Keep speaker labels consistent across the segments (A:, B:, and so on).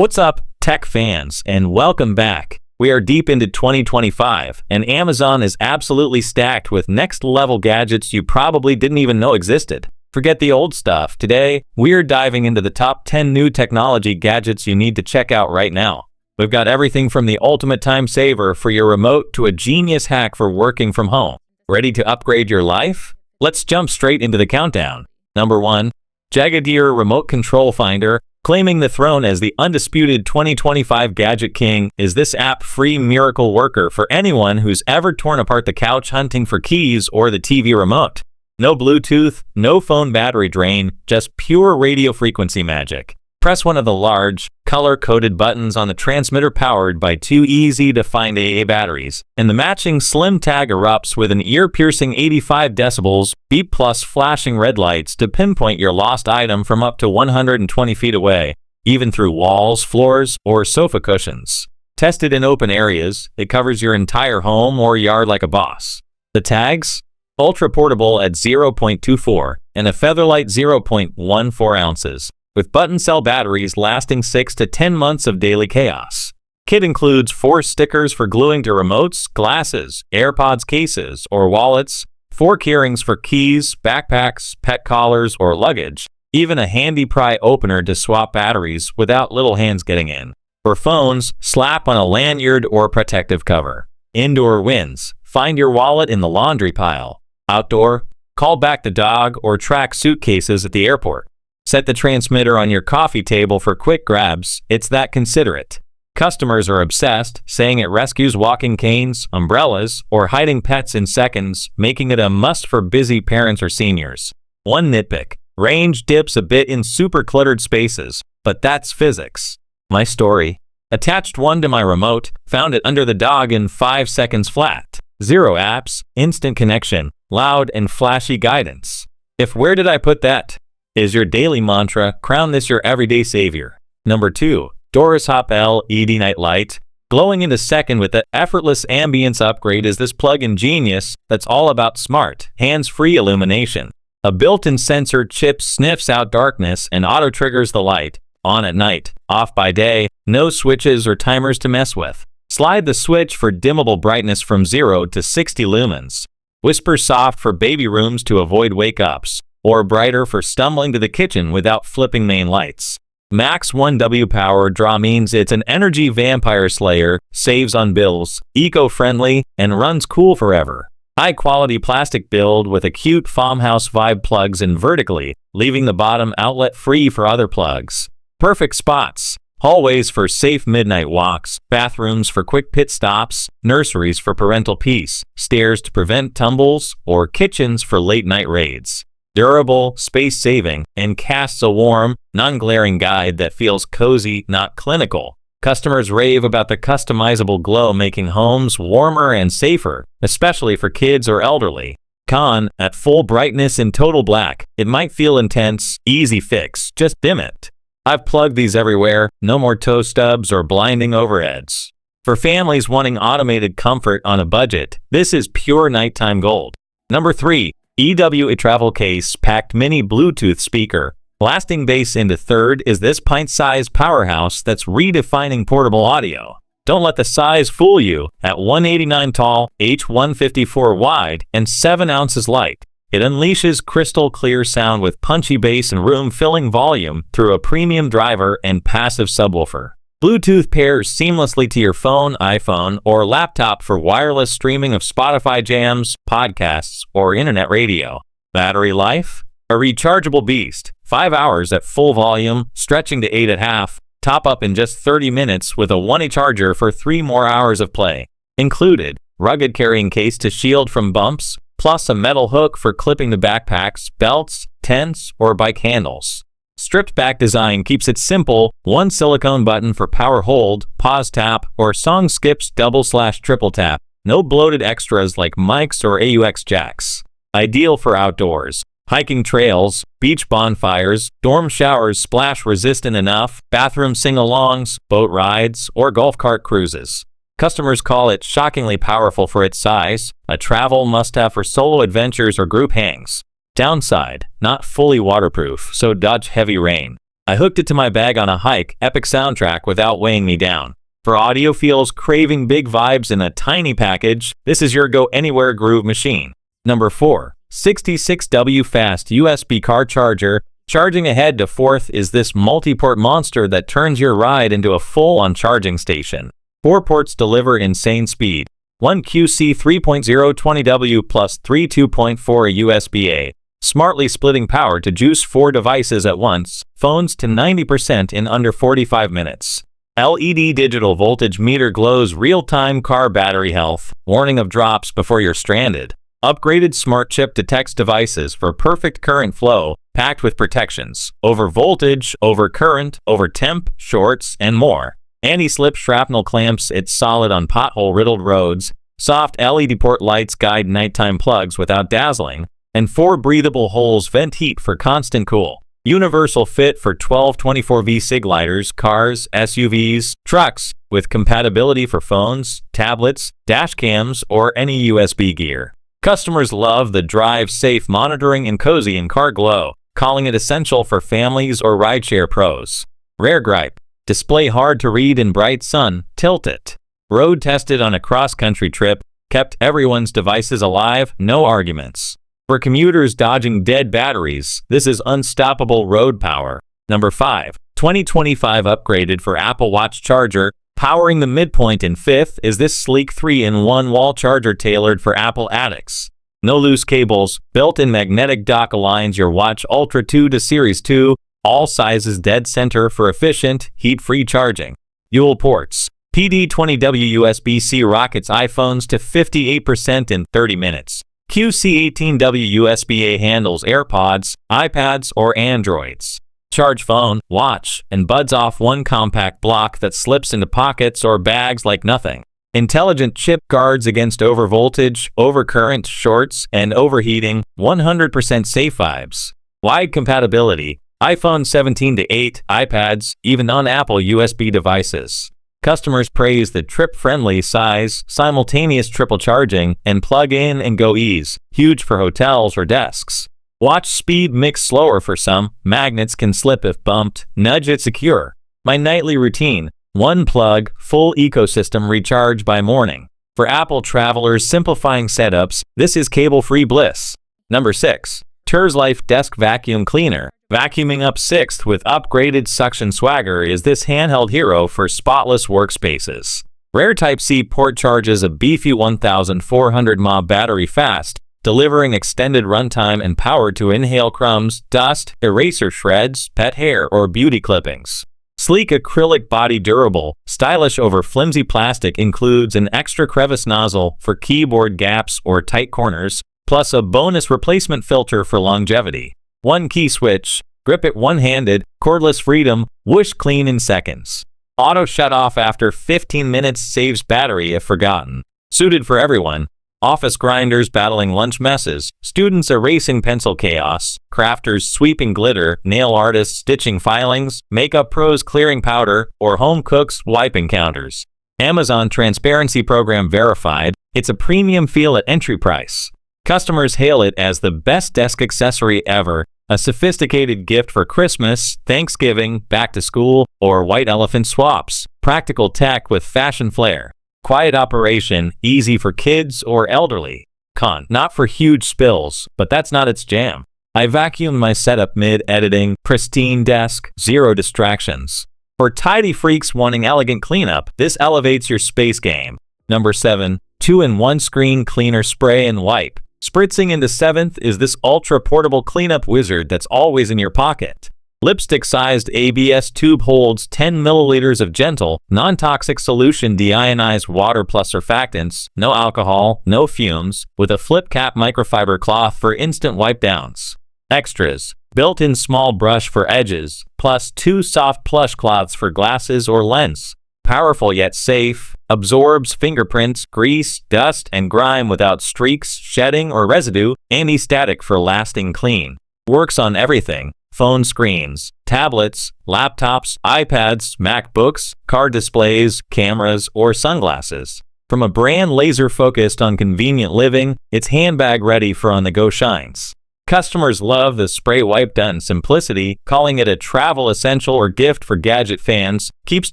A: What's up, tech fans, and welcome back. We are deep into 2025, and Amazon is absolutely stacked with next-level gadgets you probably didn't even know existed. Forget the old stuff. Today, we're diving into the top 10 new technology gadgets you need to check out right now. We've got everything from the ultimate time saver for your remote to a genius hack for working from home. Ready to upgrade your life? Let's jump straight into the countdown. Number 1. Vaydeer Remote Control Finder. Claiming the throne as the undisputed 2025 Gadget King is this app-free miracle worker for anyone who's ever torn apart the couch hunting for keys or the TV remote. No Bluetooth, no phone battery drain, just pure radio frequency magic. Press one of the large, color-coded buttons on the transmitter powered by two easy-to-find AA batteries, and the matching slim tag erupts with an ear-piercing 85 decibels, beep plus flashing red lights to pinpoint your lost item from up to 120 feet away, even through walls, floors, or sofa cushions. Tested in open areas, it covers your entire home or yard like a boss. The tags? Ultra portable at 0.24 and a featherlight 0.14 ounces. With button cell batteries lasting 6 to 10 months of daily chaos. Kit includes 4 stickers for gluing to remotes, glasses, AirPods cases, or wallets, 4 keyrings for keys, backpacks, pet collars, or luggage, even a handy pry opener to swap batteries without little hands getting in. For phones, slap on a lanyard or protective cover. Indoor wins. Find your wallet in the laundry pile. Outdoor, call back the dog or track suitcases at the airport. Set the transmitter on your coffee table for quick grabs. It's that considerate. Customers are obsessed, saying it rescues walking canes, umbrellas, or hiding pets in seconds, making it a must for busy parents or seniors. One nitpick: range dips a bit in super cluttered spaces, but that's physics. My story: attached one to my remote, found it under the dog in 5 seconds flat. 0 apps, instant connection, loud and flashy guidance. If "where did I put that?" is your daily mantra, crown this your everyday savior. Number 2. DORESshop LED Night Light. Glowing in a second with the effortless ambience upgrade is this plug-in genius that's all about smart, hands-free illumination. A built-in sensor chip sniffs out darkness and auto-triggers the light, on at night, off by day, no switches or timers to mess with. Slide the switch for dimmable brightness from 0 to 60 lumens. Whisper soft for baby rooms to avoid wake-ups, or brighter for stumbling to the kitchen without flipping main lights. Max 1W power draw means it's an energy vampire slayer, saves on bills, eco-friendly, and runs cool forever. High-quality plastic build with a cute farmhouse vibe plugs in vertically, leaving the bottom outlet free for other plugs. Perfect spots: hallways for safe midnight walks, bathrooms for quick pit stops, nurseries for parental peace, stairs to prevent tumbles, or kitchens for late-night raids. Durable, space-saving, and casts a warm, non-glaring guide that feels cozy, not clinical. Customers rave about the customizable glow, making homes warmer and safer, especially for kids or elderly. Con: at full brightness in total black, it might feel intense. Easy fix: just dim it. I've plugged these everywhere, no more toe stubs or blinding overheads. For families wanting automated comfort on a budget, this is pure nighttime gold. Number 3. EW Travel Case Packed Mini Bluetooth Speaker. Blasting bass into third is this pint-sized powerhouse that's redefining portable audio. Don't let the size fool you. At 189 tall, H154 wide, and 7 ounces light, it unleashes crystal clear sound with punchy bass and room-filling volume through a premium driver and passive subwoofer. Bluetooth pairs seamlessly to your phone, iPhone, or laptop for wireless streaming of Spotify jams, podcasts, or internet radio. Battery life? A rechargeable beast. 5 hours at full volume, stretching to 8 at half. Top up in just 30 minutes with a 1A charger for 3 more hours of play. Included: rugged carrying case to shield from bumps, plus a metal hook for clipping the backpacks, belts, tents, or bike handles. Stripped back design keeps it simple: one silicone button for power hold, pause tap, or song skips double/triple tap. No bloated extras like mics or AUX jacks. Ideal for outdoors, hiking trails, beach bonfires, dorm showers splash resistant enough, bathroom sing-alongs, boat rides, or golf cart cruises. Customers call it shockingly powerful for its size, a travel must-have for solo adventures or group hangs. Downside: not fully waterproof, so dodge heavy rain. I hooked it to my bag on a hike, epic soundtrack without weighing me down. For audiophiles craving big vibes in a tiny package, this is your go-anywhere groove machine. Number 4. 66W Fast USB Car Charger. Charging ahead to 4th is this multi-port monster that turns your ride into a full-on charging station. 4 ports deliver insane speed. 1 QC 3.0 20W plus 3 2.4 USB-A. Smartly splitting power to juice 4 devices at once, phones to 90% in under 45 minutes. LED digital voltage meter glows real-time car battery health, warning of drops before you're stranded. Upgraded smart chip detects devices for perfect current flow, packed with protections over voltage, over current, over temp, shorts, and more. Anti-slip shrapnel clamps it solid on pothole-riddled roads. Soft LED port lights guide nighttime plugs without dazzling. And 4 breathable holes vent heat for constant cool. Universal fit for 1224V SIG lighters, cars, SUVs, trucks, with compatibility for phones, tablets, dash cams, or any USB gear. Customers love the drive-safe monitoring and cozy in-car glow, calling it essential for families or rideshare pros. Rare gripe: display hard to read in bright sun, tilt it. Road tested on a cross-country trip, kept everyone's devices alive, no arguments. For commuters dodging dead batteries, this is unstoppable road power. Number 5. 2025 upgraded for Apple Watch charger. Powering the midpoint in 5th is this sleek 3-in-1 wall charger tailored for Apple addicts. No loose cables, built-in magnetic dock aligns your Watch Ultra 2 to Series 2, all sizes dead center for efficient, heat-free charging. Dual ports. PD20W USB-C rockets iPhones to 58% in 30 minutes. QC18W USB-A handles AirPods, iPads, or Androids. Charge phone, watch, and buds off one compact block that slips into pockets or bags like nothing. Intelligent chip guards against overvoltage, overcurrent, shorts, and overheating, 100% safe vibes. Wide compatibility, iPhone 17 to 8, iPads, even non-Apple USB devices. Customers praise the trip-friendly size, simultaneous triple charging, and plug-in and go ease, huge for hotels or desks. Watch speed mix slower for some, magnets can slip if bumped, nudge it secure. My nightly routine, 1 plug, full ecosystem recharge by morning. For Apple travelers simplifying setups, this is cable-free bliss. Number 6. TRZLIFE Desk Vacuum Cleaner. Vacuuming up 6th with upgraded suction swagger is this handheld hero for spotless workspaces. Rare Type-C port charges a beefy 1400 mAh battery fast, delivering extended runtime and power to inhale crumbs, dust, eraser shreds, pet hair, or beauty clippings. Sleek acrylic body durable, stylish over flimsy plastic includes an extra crevice nozzle for keyboard gaps or tight corners, plus a bonus replacement filter for longevity. 1 key switch, grip it one-handed, cordless freedom, whoosh clean in seconds. Auto shut off after 15 minutes saves battery if forgotten. Suited for everyone. Office grinders battling lunch messes, students erasing pencil chaos, crafters sweeping glitter, nail artists stitching filings, makeup pros clearing powder, or home cooks wiping counters. Amazon Transparency Program verified, it's a premium feel at entry price. Customers hail it as the best desk accessory ever, a sophisticated gift for Christmas, Thanksgiving, back to school, or white elephant swaps. Practical tech with fashion flair. Quiet operation, easy for kids or elderly. Con, not for huge spills, but that's not its jam. I vacuumed my setup mid-editing, pristine desk, 0 distractions. For tidy freaks wanting elegant cleanup, this elevates your space game. Number 7. 2-in-1 screen cleaner spray and wipe. Spritzing into 7th is this ultra-portable cleanup wizard that's always in your pocket. Lipstick-sized ABS tube holds 10 milliliters of gentle, non-toxic solution deionized water plus surfactants, no alcohol, no fumes, with a flip cap microfiber cloth for instant wipe downs. Extras: built-in small brush for edges, plus 2 soft plush cloths for glasses or lens. Powerful yet safe, absorbs fingerprints, grease, dust, and grime without streaks, shedding, or residue, anti-static for lasting clean. Works on everything: phone screens, tablets, laptops, iPads, MacBooks, car displays, cameras, or sunglasses. From a brand laser-focused on convenient living, it's handbag ready for on-the-go shines. Customers love the spray wipe done simplicity, calling it a travel essential or gift for gadget fans, keeps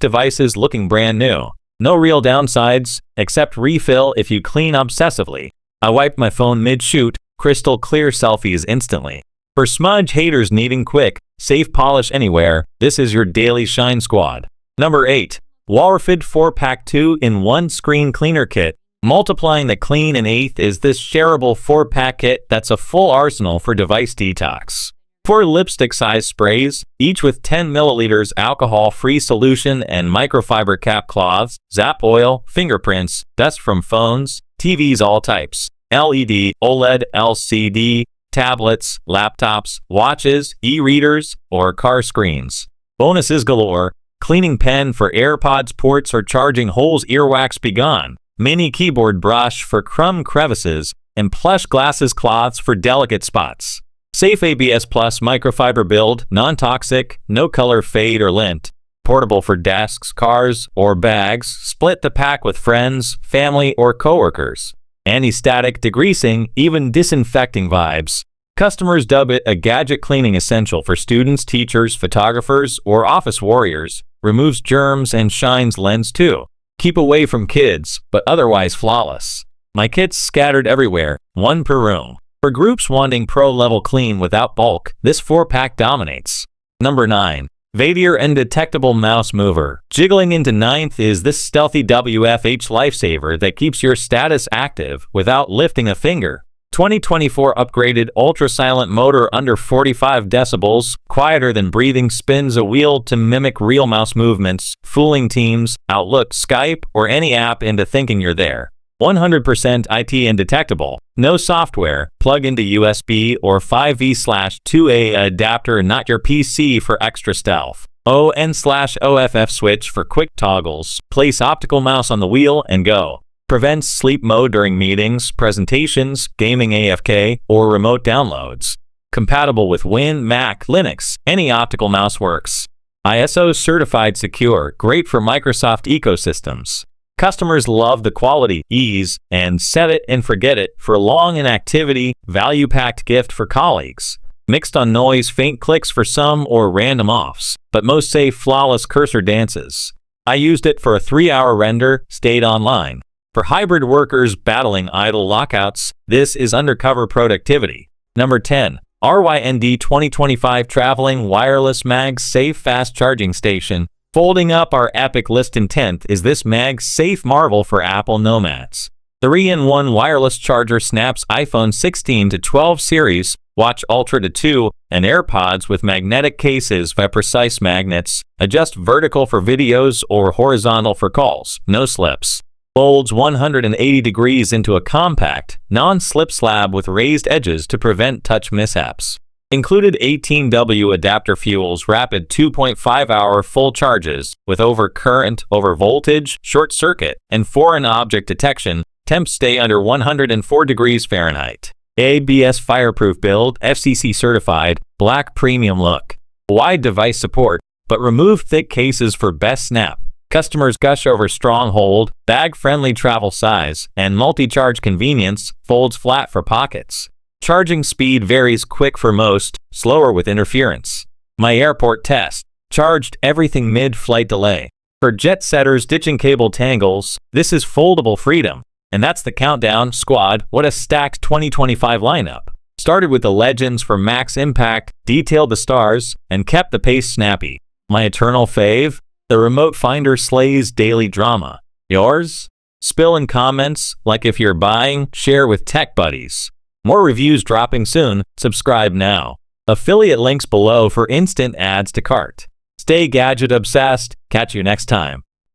A: devices looking brand new. No real downsides, except refill if you clean obsessively. I wiped my phone mid-shoot, crystal clear selfies instantly. For smudge haters needing quick, safe polish anywhere, this is your daily shine squad. Number 8. WALRFID 4-pack 2-in-1 screen cleaner kit. Multiplying the clean in eighth is this shareable 4-pack kit that's a full arsenal for device detox. 4 lipstick-sized sprays, each with 10 milliliters alcohol-free solution and microfiber cap cloths, zap oil, fingerprints, dust from phones, TVs all types, LED, OLED, LCD, tablets, laptops, watches, e-readers, or car screens. Bonuses galore, cleaning pen for AirPods ports or charging holes, earwax be gone, mini keyboard brush for crumb crevices, and plush glasses cloths for delicate spots. Safe ABS Plus microfiber build, non-toxic, no color fade or lint. Portable for desks, cars, or bags. Split the pack with friends, family, or coworkers. Anti-static, degreasing, even disinfecting vibes. Customers dub it a gadget cleaning essential for students, teachers, photographers, or office warriors. Removes germs and shines lens too. Keep away from kids, but otherwise flawless. My kits scattered everywhere, 1 per room. For groups wanting pro-level clean without bulk, this 4-pack dominates. Number 9. Vaydeer Undetectable Mouse Mover. Jiggling into 9th is this stealthy WFH lifesaver that keeps your status active without lifting a finger. 2024 upgraded ultra-silent motor under 45 decibels, quieter than breathing, spins a wheel to mimic real mouse movements, fooling Teams, Outlook, Skype, or any app into thinking you're there. 100% IT undetectable. No software. Plug into USB or 5V/2A adapter, not your PC for extra stealth. ON/OFF switch for quick toggles. Place optical mouse on the wheel and go. Prevents sleep mode during meetings, presentations, gaming AFK, or remote downloads. Compatible with Win, Mac, Linux. Any optical mouse works. ISO certified secure. Great for Microsoft ecosystems. Customers love the quality, ease, and set it and forget it for long inactivity, value-packed gift for colleagues. Mixed on noise, faint clicks for some or random offs, but most say flawless cursor dances. I used it for a 3-hour render, stayed online. For hybrid workers battling idle lockouts, this is undercover productivity. Number 10. RYND 2025 Traveling Wireless Mag Safe Fast Charging Station. Folding up our epic list in 10th is this mag-safe marvel for Apple nomads. 3-in-1 wireless charger snaps iPhone 16 to 12 series, Watch Ultra to 2, and AirPods with magnetic cases via precise magnets. Adjust vertical for videos or horizontal for calls, no slips. Folds 180 degrees into a compact, non-slip slab with raised edges to prevent touch mishaps. Included 18W adapter fuels rapid 2.5-hour full charges with over current, over voltage, short circuit, and foreign object detection. Temps stay under 104 degrees Fahrenheit. ABS fireproof build, FCC certified, black premium look. Wide device support, but remove thick cases for best snap. Customers gush over strong hold, bag-friendly travel size, and multi-charge convenience, folds flat for pockets. Charging speed varies, quick for most, slower with interference. My airport test. Charged everything mid-flight delay. For jet setters ditching cable tangles, this is foldable freedom. And that's the countdown, squad. What a stacked 2025 lineup. Started with the legends for max impact, detailed the stars, and kept the pace snappy. My eternal fave? The remote finder slays daily drama. Yours? Spill in comments, like if you're buying, share with tech buddies. More reviews dropping soon, subscribe now. Affiliate links below for instant adds to cart. Stay gadget obsessed, catch you next time.